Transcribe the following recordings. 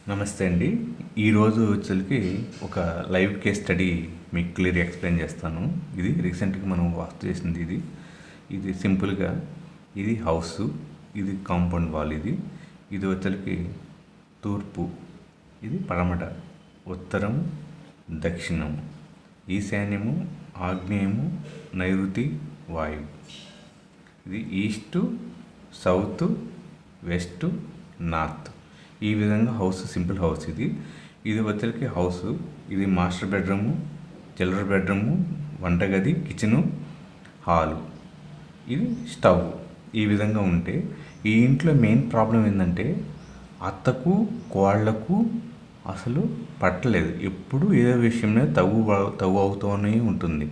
నమస్తే అండి. ఈరోజు వచ్చేసరికి ఒక లైవ్ కేస్ స్టడీ మీకు క్లియర్గా ఎక్స్ప్లెయిన్ చేస్తాను. ఇది రీసెంట్గా మనం వాస్తు చేసింది. ఇది సింపుల్గా ఇది హౌస్, ఇది కాంపౌండ్ వాల్, ఇది వచ్చేసరికి తూర్పు, ఇది పడమట, ఉత్తరం, దక్షిణం, ఈశాన్యము, ఆగ్నేయము, నైరుతి, వాయువు. ఇది ఈస్టు, సౌత్, వెస్ట్, నార్త్. ఈ విధంగా హౌస్, సింపుల్ హౌస్. ఇది వచ్చరికి హౌస్. ఇది మాస్టర్ బెడ్రూము, చిల్డ్రన్ బెడ్రూము, వంటగది, కిచెను, హాలు, ఇది స్టవ్. ఈ విధంగా ఉంటే ఈ ఇంట్లో మెయిన్ ప్రాబ్లం ఏంటంటే అత్తకు కోళ్లకు అసలు పట్టలేదు. ఎప్పుడు ఏదో విషయంలో తగు అవుతూనే ఉంటుంది.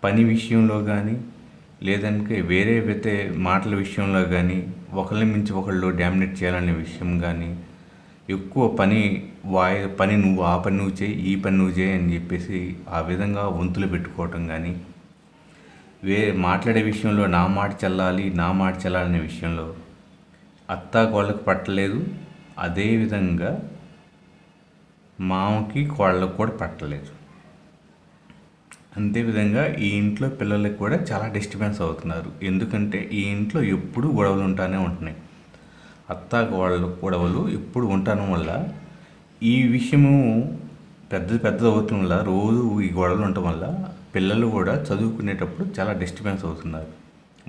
పని విషయంలో కానీ, లేదంటే వేరే మాటల విషయంలో కానీ, ఒకళ్ళని మించి ఒకళ్ళు డామినేట్ చేయాలనే విషయం కానీ, ఎక్కువ పని నువ్వు ఆ పని నువ్వు చేయి, ఈ పని నువ్వు చేయి అని చెప్పేసి ఆ విధంగా వంతులు పెట్టుకోవటం కానీ, మాట్లాడే విషయంలో నా మాట చెల్లాలనే విషయంలో అత్త కోళ్ళకు పట్టలేదు. అదేవిధంగా మామకి కోళ్ళకు కూడా పట్టలేదు. అంతేవిధంగా ఈ ఇంట్లో పిల్లలకు కూడా చాలా డిస్టర్బెన్స్ అవుతున్నారు. ఎందుకంటే ఈ ఇంట్లో ఎప్పుడు గొడవలు ఉంటూనే ఉంటున్నాయి. అత్త గొడవలు ఎప్పుడు ఉండటం వల్ల ఈ విషయము పెద్దది అవుతున్న వల్ల, రోజు ఈ గొడవలు ఉండటం వల్ల పిల్లలు కూడా చదువుకునేటప్పుడు చాలా డిస్టర్బెన్స్ అవుతున్నారు.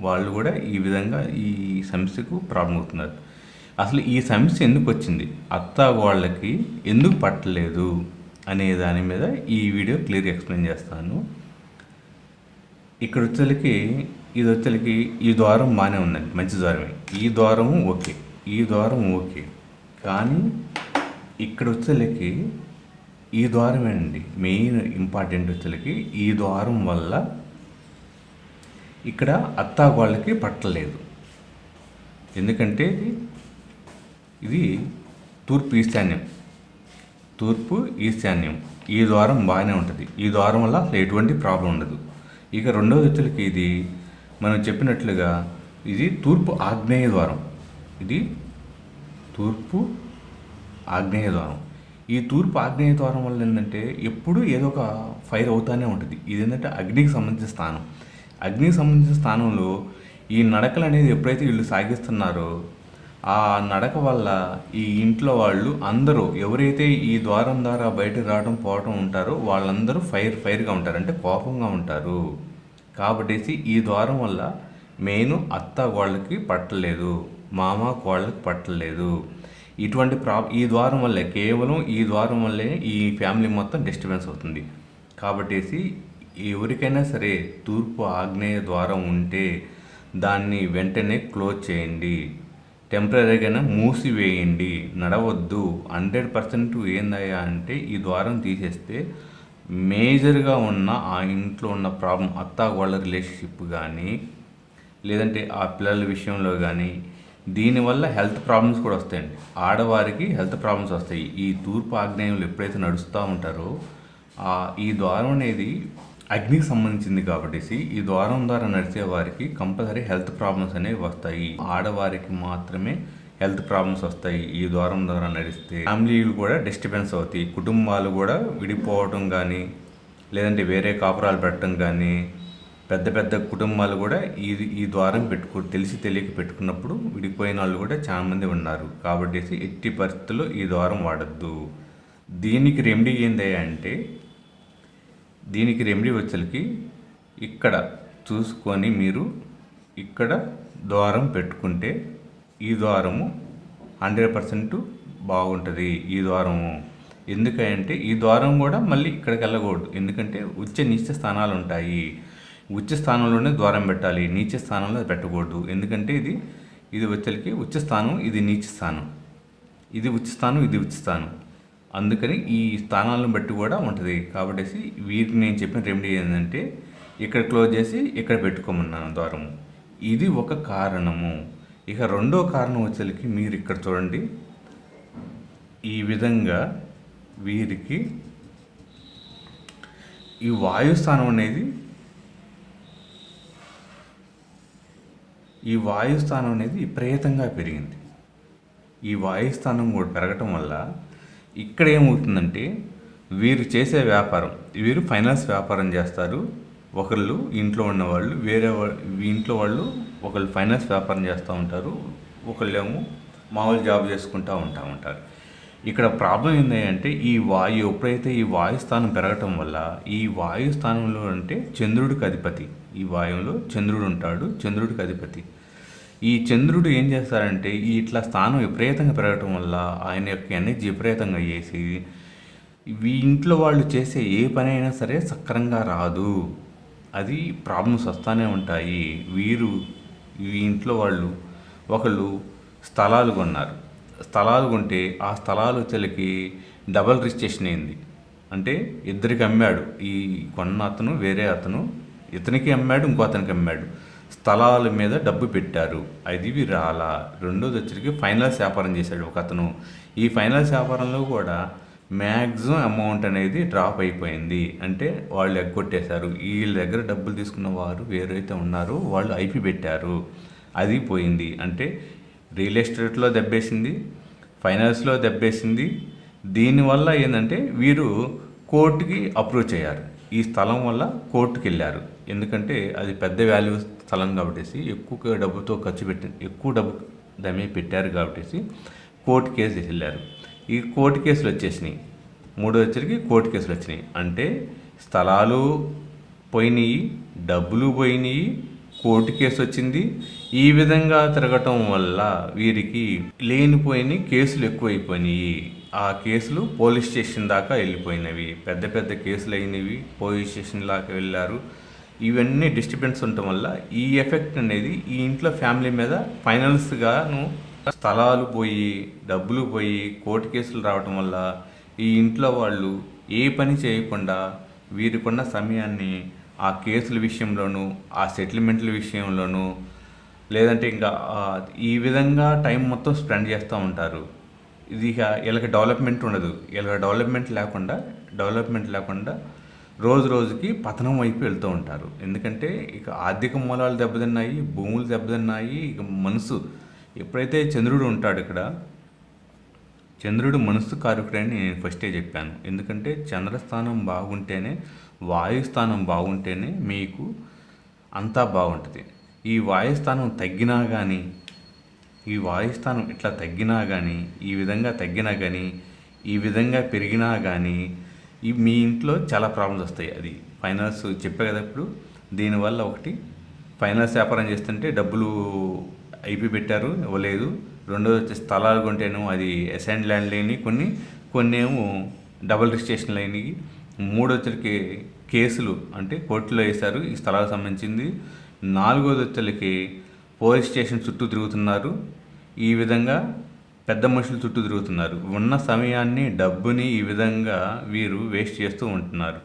వాళ్ళు కూడా ఈ విధంగా ఈ సమస్యకు ప్రాబ్లం అవుతున్నారు. అసలు ఈ సమస్య ఎందుకు వచ్చింది, అత్త వాళ్ళకి ఎందుకు పట్టలేదు అనే దాని మీద ఈ వీడియో క్లియర్గా ఎక్స్ప్లెయిన్ చేస్తాను. ఇక్కడ వచ్చేసరికి ఈ ద్వారం బాగానే ఉందండి, మంచి ద్వారమే. ఈ ద్వారం ఓకే, కానీ ఇక్కడ వచ్చేసరికి ఈ ద్వారమేనండి మెయిన్ ఇంపార్టెంట్. వచ్చేసరికి ఈ ద్వారం వల్ల ఇక్కడ అత్తాగోళ్ళకి పట్టలేదు. ఎందుకంటే ఇది తూర్పు ఈశాన్యం. ఈ ద్వారం బాగానే ఉంటుంది. ఈ ద్వారం వల్ల అసలు ఎటువంటి ప్రాబ్లం ఉండదు. ఇక రెండవ వ్యక్తులకి ఇది మనం చెప్పినట్లుగా ఇది తూర్పు ఆగ్నేయ ద్వారం. ఈ తూర్పు ఆగ్నేయ ద్వారం వల్ల ఏంటంటే ఎప్పుడు ఏదో ఒక ఫైర్ అవుతూనే ఉంటుంది. ఇది ఏంటంటే అగ్నికి సంబంధించిన స్థానం. అగ్నికి సంబంధించిన స్థానంలో ఈ నడకలు అనేది ఎప్పుడైతే వీళ్ళు సాగిస్తున్నారో ఆ నడక వల్ల ఈ ఇంట్లో వాళ్ళు అందరూ ఎవరైతే ఈ ద్వారం ద్వారా బయటకు రావడం పోవటం ఉంటారో వాళ్ళందరూ ఫైర్గా ఉంటారు, అంటే కోపంగా ఉంటారు. కాబట్టి ఈ ద్వారం వల్ల మెయిన్ అత్త వాళ్ళకి పట్టలేదు, మామ కోళ్ళకి పట్టలేదు. ఇటువంటి ఈ ద్వారం వల్లే, కేవలం ఈ ద్వారం వల్లే ఈ ఫ్యామిలీ మొత్తం డిస్టర్బెన్స్ అవుతుంది. కాబట్టి ఎవరికైనా సరే తూర్పు ఆగ్నేయ ద్వారం ఉంటే దాన్ని వెంటనే క్లోజ్ చేయండి, టెంపరీగానే మూసివేయండి, నడవద్దు. 100% ఏందయ్యా అంటే ఈ ద్వారం తీసేస్తే మేజర్గా ఉన్న ఆ ఇంట్లో ఉన్న ప్రాబ్లం, అత్తాగోళ్ళ రిలేషన్షిప్ కానీ, లేదంటే ఆ పిల్లల విషయంలో కానీ, దీనివల్ల హెల్త్ ప్రాబ్లమ్స్ కూడా వస్తాయండి. ఆడవారికి హెల్త్ ప్రాబ్లమ్స్ వస్తాయి. ఈ తూర్పు ఆగ్నేయంలో ఎప్పుడైతే నడుస్తూ ఉంటారో ఈ ద్వారం అనేది అగ్నికి సంబంధించింది. కాబట్టి ఈ ద్వారం ద్వారా నడిచే వారికి కంపల్సరీ హెల్త్ ప్రాబ్లమ్స్ అనేవి వస్తాయి. ఆడవారికి మాత్రమే హెల్త్ ప్రాబ్లమ్స్ వస్తాయి ఈ ద్వారం ద్వారా నడిస్తే. ఫ్యామిలీలు కూడా డిస్టర్బెన్స్ అవుతాయి. కుటుంబాలు కూడా విడిపోవటం కానీ, లేదంటే వేరే కాపురాలు పెట్టడం కానీ, పెద్ద కుటుంబాలు కూడా ఈ ద్వారం తెలిసి తెలియక పెట్టుకున్నప్పుడు విడిపోయిన వాళ్ళు కూడా చాలామంది ఉన్నారు. కాబట్టి ఎట్టి పరిస్థితుల్లో ఈ ద్వారం వాడద్దు. దీనికి రెమెడీ ఏంది అంటే, దీనికి రెమెడీ వచ్చేసరికి ఇక్కడ చూసుకొని మీరు ఇక్కడ ద్వారం పెట్టుకుంటే ఈ ద్వారము 100% బాగుంటుంది. ఈ ద్వారము ఎందుకంటే ఈ ద్వారం కూడా మళ్ళీ ఇక్కడికి వెళ్ళకూడదు. ఎందుకంటే నీచ స్థానాలు ఉంటాయి. ఉచ్చ స్థానంలోనే ద్వారం పెట్టాలి, నీచ స్థానంలో పెట్టకూడదు. ఎందుకంటే ఇది వచ్చేసరికి ఉచ్చ స్థానం, ఇది నీచ స్థానం, ఇది ఉచ్చ స్థానం. అందుకని ఈ స్థానాలను బట్టి కూడా ఉంటుంది. కాబట్టి వీరికి నేను చెప్పిన రెమెడీ ఏంటంటే ఇక్కడ క్లోజ్ చేసి ఇక్కడ పెట్టుకోమన్నాను ద్వారము. ఇది ఒక కారణము. ఇక రెండో కారణం వచ్చేసరికి మీరు ఇక్కడ చూడండి, ఈ విధంగా వీరికి ఈ వాయుస్థానం అనేది విపరీతంగా పెరిగింది. ఈ వాయుస్థానం కూడా పెరగటం వల్ల ఇక్కడ ఏమవుతుందంటే వీరు చేసే వ్యాపారం, వీరు ఫైనాన్స్ వ్యాపారం చేస్తారు. ఒకళ్ళు ఇంట్లో ఉన్నవాళ్ళు ఇంట్లో వాళ్ళు ఒకళ్ళు ఫైనాన్స్ వ్యాపారం చేస్తూ ఉంటారు, ఒకళ్ళేమో మామూలు జాబ్ చేసుకుంటూ ఉంటారు. ఇక్కడ ప్రాబ్లం ఏంటి అంటే ఎప్పుడైతే ఈ వాయుస్థానం పెరగటం వల్ల ఈ వాయుస్థానంలో అంటే చంద్రుడికి అధిపతి, ఈ వాయువులో చంద్రుడు ఉంటాడు, చంద్రుడికి అధిపతి. ఈ చంద్రుడు ఏం చేస్తారంటే ఇట్లా స్థానం విపరీతంగా పెరగటం వల్ల ఆయన యొక్క ఎనర్జీ విపరీతంగా చేసి ఇంట్లో వాళ్ళు చేసే ఏ పని అయినా సరే సక్రంగా రాదు, అది ప్రాబ్లమ్స్ వస్తూనే ఉంటాయి. ఈ ఇంట్లో వాళ్ళు ఒకళ్ళు స్థలాలు కొన్నారు, స్థలాలు కొంటే ఆ స్థలాలు వచ్చేకి డబల్ రిజిస్ట్రేషన్ అయింది. అంటే ఇద్దరికి అమ్మాడు, ఈ కొన్న అతను వేరే అతను, ఇతనికి అమ్మాడు, ఇంకో అతనికి అమ్మాడు. స్థలాల మీద డబ్బు పెట్టారు, అది రాలా. రెండోది వచ్చరికి ఫైనాన్స్ వ్యాపారం చేశాడు ఒక అతను. ఈ ఫైనాన్స్ వ్యాపారంలో కూడా మ్యాక్సిమం అమౌంట్ అనేది డ్రాప్ అయిపోయింది. అంటే వాళ్ళు ఎగ్గొట్టేశారు. వీళ్ళ దగ్గర డబ్బులు తీసుకున్న వారు వేరైతే ఉన్నారో వాళ్ళు ఐపీ పెట్టారు, అది పోయింది. అంటే రియల్ ఎస్టేట్లో దెబ్బేసింది, ఫైనాన్స్లో దెబ్బేసింది. దీనివల్ల ఏంటంటే వీరు కోర్టుకి అప్రోచ్ అయ్యారు. ఈ స్థలం వల్ల కోర్టుకి వెళ్ళారు, ఎందుకంటే అది పెద్ద వాల్యూ స్థలం కాబట్టి ఎక్కువ డబ్బుతో ఎక్కువ డబ్బు దమే పెట్టారు కాబట్టి కోర్టు కేసు వెళ్ళారు. ఈ కోర్టు కేసులు వచ్చేసినాయి, మూడో వచ్చరికి కోర్టు కేసులు వచ్చినాయి. అంటే స్థలాలు పోయినాయి, డబ్బులు పోయినాయి, కోర్టు కేసు వచ్చింది. ఈ విధంగా తిరగటం వల్ల వీరికి లేనిపోయిన కేసులు ఎక్కువైపోయినాయి. ఆ కేసులు పోలీస్ స్టేషన్ దాకా వెళ్ళిపోయినవి, పెద్ద పెద్ద కేసులు అయినవి, పోలీస్ స్టేషన్ దాకా వెళ్ళారు. ఇవన్నీ డిస్టర్బెన్స్ ఉండటం వల్ల ఈ ఎఫెక్ట్ అనేది ఈ ఇంట్లో ఫ్యామిలీ మీద ఫైనాన్స్గాను స్థలాలు పోయి, డబ్బులు పోయి, కోర్టు కేసులు రావటం వల్ల ఈ ఇంట్లో వాళ్ళు ఏ పని చేయకుండా వీరికున్న సమయాన్ని ఆ కేసుల విషయంలోనూ, ఆ సెటిల్మెంట్ల విషయంలోనూ, లేదంటే ఇంకా ఈ విధంగా టైం మొత్తం స్పెండ్ చేస్తూ ఉంటారు. ఇది ఇక వీళ్ళకి డెవలప్మెంట్ ఉండదు. వీళ్ళకి డెవలప్మెంట్ లేకుండా రోజు రోజుకి పతనం వైపు వెళ్తూ ఉంటారు. ఎందుకంటే ఇక ఆర్థిక మూలాలు దెబ్బతిన్నాయి, భూములు దెబ్బతిన్నాయి. ఇక మనసు ఎప్పుడైతే చంద్రుడు ఉంటాడు ఇక్కడ, చంద్రుడు మనస్సు కారకుడని నేను ఫస్టే చెప్పాను. ఎందుకంటే చంద్రస్థానం బాగుంటేనే, వాయుస్థానం బాగుంటేనే మీకు అంతా బాగుంటుంది. ఈ వాయుస్థానం తగ్గినా కానీ, ఈ వాయుస్థానం ఇట్లా తగ్గినా కానీ, ఈ విధంగా తగ్గినా కానీ, ఈ విధంగా పెరిగినా కానీ మీ ఇంట్లో చాలా ప్రాబ్లమ్స్ వస్తాయి. అది ఫైనాన్స్ చెప్పే కదా ఇప్పుడు. దీనివల్ల ఒకటి ఫైనాన్స్ వ్యాపారం చేస్తుంటే డబ్బులు ఐపీ పెట్టారు, ఇవ్వలేదు. రెండోది వచ్చి స్థలాలు కొంటేను అది అసైన్ ల్యాండ్ లేని, కొన్ని ఏమో డబుల్ రిజిస్ట్రేషన్లు అయినాయి. మూడొచ్చరికి కేసులు అంటే కోర్టులో వేశారు ఈ స్థలాలకు సంబంధించింది. నాలుగోది వచ్చరికి పోలీస్ స్టేషన్ చుట్టూ తిరుగుతున్నారు. ఈ విధంగా పెద్ద మనుషులు చుట్టూ తిరుగుతున్నారు. ఉన్న సమయాన్ని, డబ్బుని ఈ విధంగా వీరు వేస్ట్ చేస్తూ ఉంటున్నారు.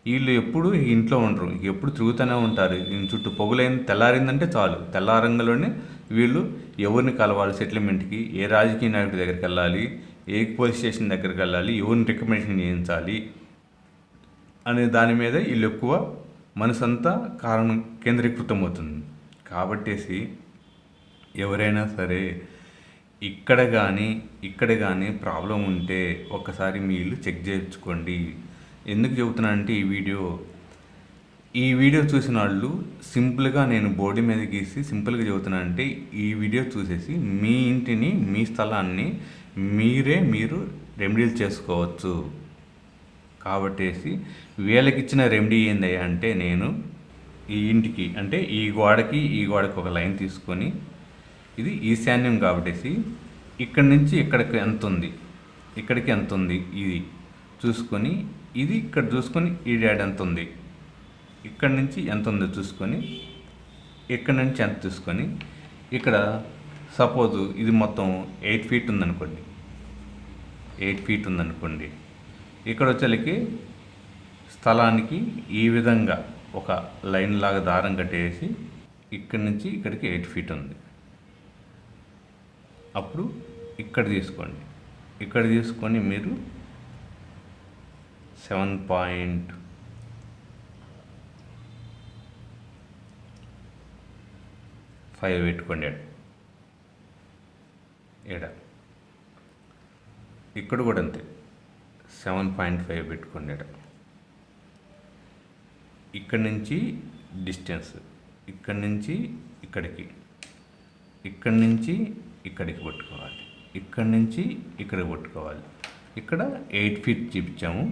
వీళ్ళు ఎప్పుడు ఇంట్లో ఉండరు, ఎప్పుడు తిరుగుతూనే ఉంటారు. చుట్టూ పొగులైన తెల్లారిందంటే చాలు, తెల్లారంగంలోనే వీళ్ళు ఎవరిని కలవాలి, సెటిల్మెంట్కి ఏ రాజకీయ నాయకుడి దగ్గరికి వెళ్ళాలి, ఏ పోలీస్ స్టేషన్ దగ్గరికి వెళ్ళాలి, ఎవరిని రికమెండేషన్ చేయించాలి అనే దాని మీద వీళ్ళు ఎక్కువ మనసంతా కారణం కేంద్రీకృతం అవుతుంది. కాబట్టేసి ఎవరైనా సరే ఇక్కడ కానీ ప్రాబ్లం ఉంటే ఒక్కసారి మీ ఇల్లు చెక్ చేయించుకోండి. ఎందుకు చెబుతున్నానంటే ఈ వీడియో చూసిన వాళ్ళు సింపుల్గా నేను బోర్డు మీద గీసి సింపుల్గా చెబుతున్నానంటే ఈ వీడియో చూసేసి మీ ఇంటిని, మీ స్థలాన్ని మీరు రెమెడీలు చేసుకోవచ్చు. కాబట్టేసి వీళ్ళకిచ్చిన రెమెడీ ఏందయ్యా అంటే, నేను ఈ ఇంటికి అంటే ఈ గోడకి ఒక లైన్ తీసుకొని, ఇది ఈశాన్యం కాబట్టేసి ఇక్కడి నుంచి ఇక్కడికి ఎంత ఉంది, ఇక్కడికి ఎంత ఉంది ఇది చూసుకొని, ఇది ఇక్కడ చూసుకొని ఈ డాడ్ ఎంత ఉంది, ఇక్కడి నుంచి ఎంత ఉందో చూసుకొని, ఇక్కడి నుంచి ఎంత చూసుకొని, ఇక్కడ సపోజు ఇది మొత్తం 8 feet ఉందనుకోండి, 8 feet ఉందనుకోండి. ఇక్కడ వచ్చేసరికి స్థలానికి ఈ విధంగా ఒక లైన్ లాగా దారం కట్టేసి ఇక్కడి నుంచి ఇక్కడికి 8 feet ఉంది. అప్పుడు ఇక్కడ తీసుకొని మీరు 7.5 పెట్టుకోండి. ఇక్కడ కూడా అంతే 7.5 పెట్టుకోండి. ఇక్కడి నుంచి డిస్టెన్స్ ఇక్కడి నుంచి ఇక్కడికి, ఇక్కడి నుంచి ఇక్కడికి పట్టుకోవాలి, ఇక్కడి నుంచి ఇక్కడికి పట్టుకోవాలి. ఇక్కడ 8 ఫీట్ చూపించాము,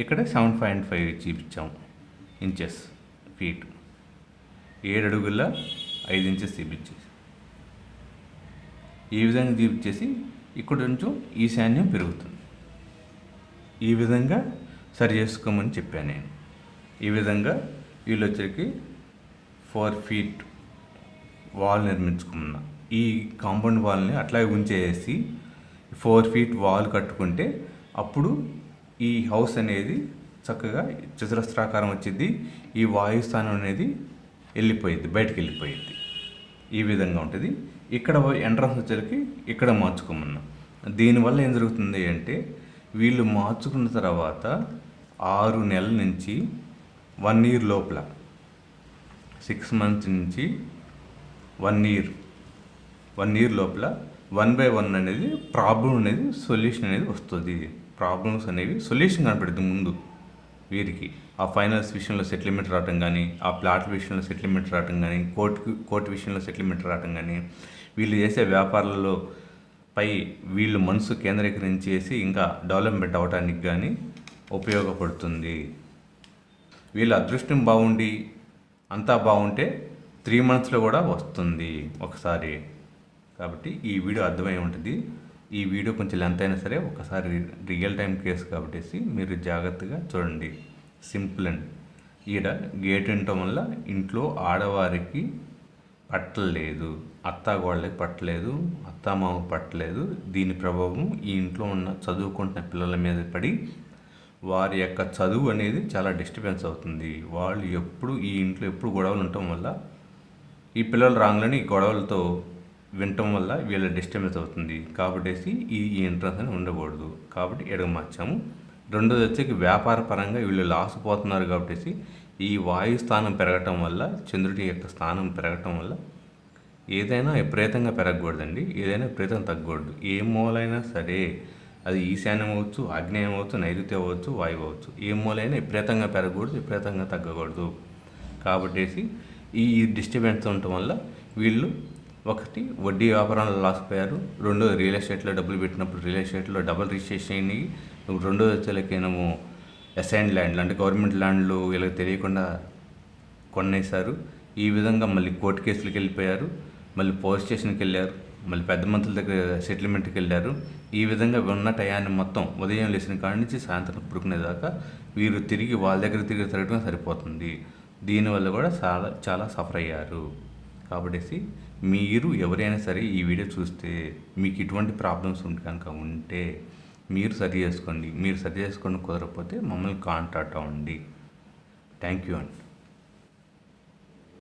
ఇక్కడ 7.5 చూపించాము ఇంచెస్ ఫీట్. 7 అడుగుల 5 ఇంచెస్ చూపించేసి ఈ విధంగా చూపించేసి ఇక్కడ కొంచెం ఈశాన్యం పెరుగుతుంది. ఈ విధంగా సరి చేసుకోమని చెప్పాను నేను. ఈ విధంగా వీళ్ళు వచ్చరికి 4 ఫీట్ వాల్ నిర్మించుకున్నా. ఈ కాంపౌండ్ వాల్ని అట్లాగే ఉంచేసి 4 ఫీట్ వాల్ కట్టుకుంటే అప్పుడు ఈ హౌస్ అనేది చక్కగా చతురస్రాకారం వచ్చింది. ఈ వాయుస్థానం అనేది బయటికి వెళ్ళిపోయింది. ఈ విధంగా ఉంటుంది. ఇక్కడ ఎంట్రన్స్ వచ్చరికి ఇక్కడ మార్చుకోమన్నా. దీనివల్ల ఏం జరుగుతుంది అంటే వీళ్ళు మార్చుకున్న తర్వాత 6 నెలల నుంచి 1 ఇయర్ లోపల 6 మంత్స్ నుంచి 1 ఇయర్ లోపల 1/1 అనేది ప్రాబ్లం అనేది సొల్యూషన్ అనేది వస్తుంది. ప్రాబ్లమ్స్ అనేవి సొల్యూషన్ కనపడుతుంది ముందు వీరికి. ఆ ఫైనాన్స్ విషయంలో సెటిల్మెంట్ రావటం కానీ, ఆ ప్లాట్ విషయంలో సెటిల్మెంట్ రావటం కానీ, కోర్టు విషయంలో సెటిల్మెంట్ రావటం కానీ, వీళ్ళు చేసే వ్యాపారాలలో పై వీళ్ళు మనసు కేంద్రీకరించేసి ఇంకా డెవలప్మెంట్ అవ్వడానికి కానీ ఉపయోగపడుతుంది. వీళ్ళ అదృష్టం బాగుండి అంతా బాగుంటే 3 మంత్స్లో కూడా వస్తుంది ఒకసారి. కాబట్టి ఈ వీడియో అర్థమై ఉంటుంది. ఈ వీడియో కొంచెం లెంత్ అయినా సరే ఒకసారి రియల్ టైం కేసు కాబట్టి మీరు జాగ్రత్తగా చూడండి. సింపుల్ అండి. ఈడ గేట్ ఉండటం వల్ల ఇంట్లో ఆడవారికి పట్టలేదు, అత్తాగోళ్ళకి పట్టలేదు, అత్తామామకు పట్టలేదు. దీని ప్రభావం ఈ ఇంట్లో ఉన్న చదువుకుంటున్న పిల్లల మీద పడి వారి యొక్క చదువు అనేది చాలా డిస్టర్బెన్స్ అవుతుంది. వాళ్ళు ఈ ఇంట్లో ఎప్పుడు గొడవలు ఉండటం వల్ల ఈ పిల్లలు రాగానే ఈ గొడవలతో వినటం వల్ల వీళ్ళ డిస్టర్బెన్స్ అవుతుంది. కాబట్టి ఈ ఎంట్రన్స్ అని ఉండకూడదు. కాబట్టి ఎడగ మార్చాము. రెండోది వచ్చేసి వ్యాపార పరంగా వీళ్ళు లాస్ పోతున్నారు. కాబట్టి ఈ వాయు స్థానం పెరగటం వల్ల, చంద్రుడి యొక్క స్థానం పెరగటం వల్ల ఏదైనా విపరీతంగా పెరగకూడదండి, ఏదైనా విపరీతంగా తగ్గకూడదు. ఏ మూలైనా సరే, అది ఈశాన్యం అవ్వచ్చు, ఆగ్నేయం అవ్వచ్చు, నైరుతి అవ్వచ్చు, వాయువు అవ్వచ్చు, ఏ మూలైనా విపరీతంగా పెరగకూడదు, విపరీతంగా తగ్గకూడదు. కాబట్టి ఈ డిస్టర్బెన్స్ ఉండటం వల్ల వీళ్ళు ఒకటి వడ్డీ వ్యాపారంలో లాస్ పోయారు, రెండోది రియల్ ఎస్టేట్లో డబ్బులు పెట్టినప్పుడు రియల్ ఎస్టేట్లో డబుల్ రిజిస్ట్రేషన్ అయినాయి, రెండోది వచ్చేలకేమో అసైన్ ల్యాండ్లు అంటే గవర్నమెంట్ ల్యాండ్లు వీళ్ళకి తెలియకుండా కొనేశారు. ఈ విధంగా మళ్ళీ కోర్టు కేసులకు వెళ్ళిపోయారు, మళ్ళీ పోలీస్ స్టేషన్కి వెళ్ళారు, మళ్ళీ పెద్ద మంత్రుల దగ్గర సెటిల్మెంట్కి వెళ్ళారు. ఈ విధంగా ఉన్న టయాన్ని మొత్తం ఉదయం లేచిన కాడి నుంచి సాయంత్రం పడుకునేదాకా వీరు తిరిగి వాళ్ళ దగ్గర తిరగడం సరిపోతుంది. దీనివల్ల కూడా చాలా సఫర్ అయ్యారు. కాబట్టి మీరు ఎవరైనా సరే ఈ వీడియో చూస్తే మీకు ఇటువంటి ప్రాబ్లమ్స్ ఉంటే మీరు సరి చేసుకోండి. మీరు సరి చేసుకొని కుదరకపోతే మమ్మల్ని కాంటాక్ట్ అవ్వండి. థ్యాంక్ యూ అండి.